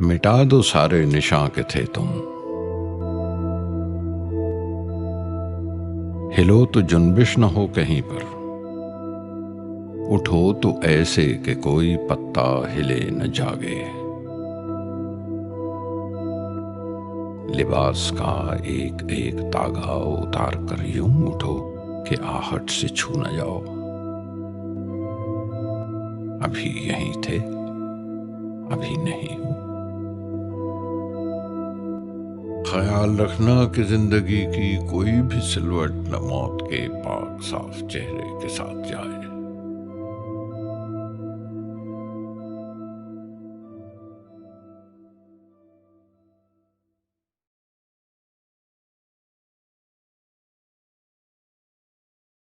मिटा दो सारे निशां के थे तुम, हिलो तो जुनबिश न हो कहीं पर, उठो तो ऐसे कि कोई पत्ता हिले न जागे। लिबास का एक एक तागा उतार कर यूं उठो कि आहट से छू न जाओ। अभी यहीं थे, अभी नहीं। ख्याल रखना कि जिंदगी की कोई भी सिलवट न मौत के पाक साफ चेहरे के साथ जाए।